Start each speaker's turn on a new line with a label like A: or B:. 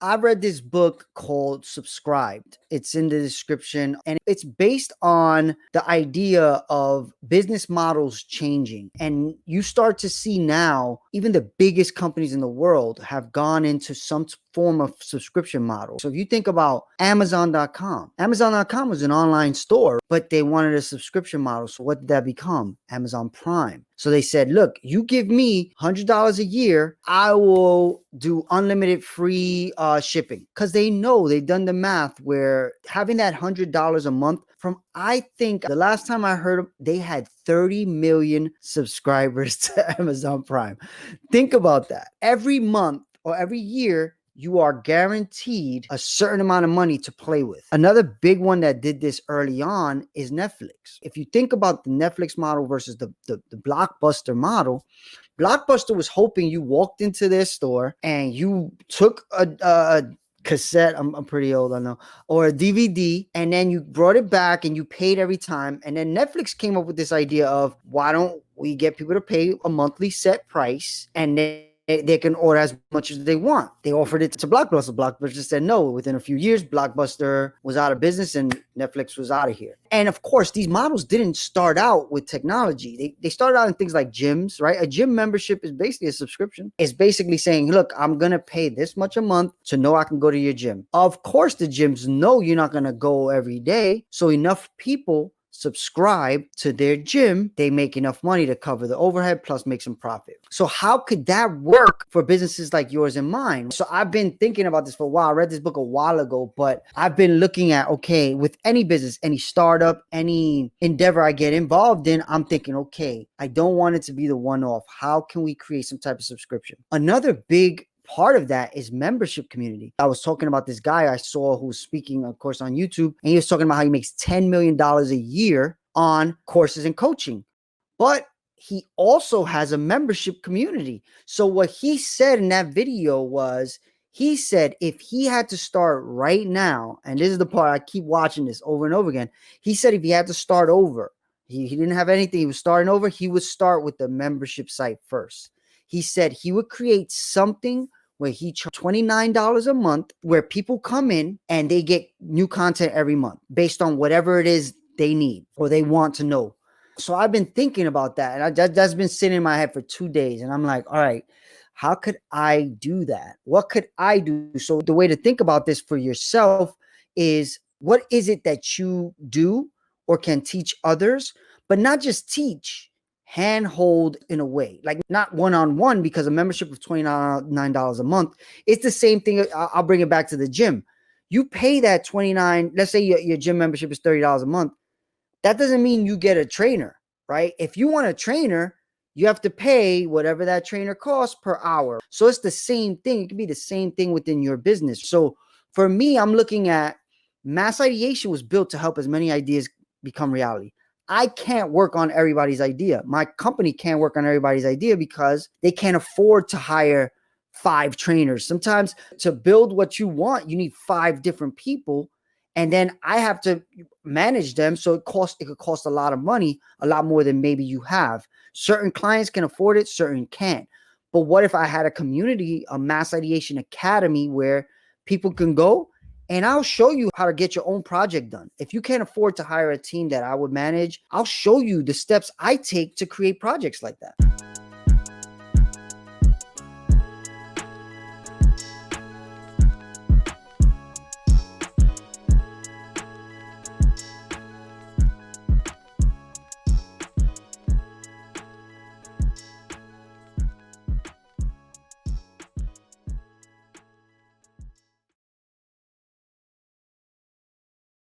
A: I read this book called Subscribed. It's in the description, and it's based on the idea of business models changing. And you start to see now, even the biggest companies in the world have gone into some form of subscription model. So if you think about Amazon.com was an online store, but they wanted a subscription model. So what did that become? Amazon Prime. So they said, look, you give me $100 a year, I will do unlimited free shipping. Because they know, they've done the math where having that $100 a month from, I think the last time I heard, they had 30 million subscribers to Amazon Prime. Think about that. Every month or every year, you are guaranteed a certain amount of money to play with. Another big one that did this early on is Netflix. If you think about the Netflix model versus the Blockbuster model, Blockbuster was hoping you walked into their store and you took a cassette, I'm pretty old, I know, or a DVD, and then you brought it back and you paid every time. And then Netflix came up with this idea of, why don't we get people to pay a monthly set price, and then they can order as much as they want. They offered it to Blockbuster. Blockbuster said no. Within a few years, Blockbuster was out of business and Netflix was out of here. And of course, these models didn't start out with technology. They started out in things like gyms, right? A gym membership is basically a subscription. It's basically saying, look, I'm going to pay this much a month to know I can go to your gym. Of course, the gyms know you're not going to go every day. So enough people subscribe to their gym, they make enough money to cover the overhead plus make some profit. So how could that work for businesses like yours and mine? So I've been thinking about this for a while. I read this book a while ago, but I've been looking at, okay, with any business, any startup, any endeavor I get involved in, I'm thinking, okay, I don't want it to be the one-off. How can we create some type of subscription? Another big part of that is membership community. I was talking about this guy I saw who was speaking, of course, on YouTube, and he was talking about how he makes $10 million a year on courses and coaching. But he also has a membership community. So what he said in that video was, he said if he had to start right now, and this is the part I keep watching this over and over again, he said if he had to start over, he didn't have anything, he was starting over, he would start with the membership site first. He said he would create something where he charged $29 a month, where people come in and they get new content every month based on whatever it is they need or they want to know. So I've been thinking about that, and that's been sitting in my head for 2 days. And I'm like, all right, how could I do that? What could I do? So the way to think about this for yourself is, what is it that you do or can teach others, but not just teach, handhold in a way, like not one-on-one, because a membership of $29 a month, it's the same thing. I'll bring it back to the gym. You pay that $29, let's say your gym membership is $30 a month. That doesn't mean you get a trainer, right? If you want a trainer, you have to pay whatever that trainer costs per hour. So it's the same thing. It could be the same thing within your business. So for me, I'm looking at mass ideation was built to help as many ideas become reality. I can't work on everybody's idea. My company can't work on everybody's idea because they can't afford to hire 5 trainers. Sometimes to build what you want, you need 5 different people. And then I have to manage them. So it could cost a lot of money, a lot more than maybe you have. Certain clients can afford it, certain can't. But what if I had a community, a mass ideation academy where people can go and I'll show you how to get your own project done. If you can't afford to hire a team that I would manage, I'll show you the steps I take to create projects like that.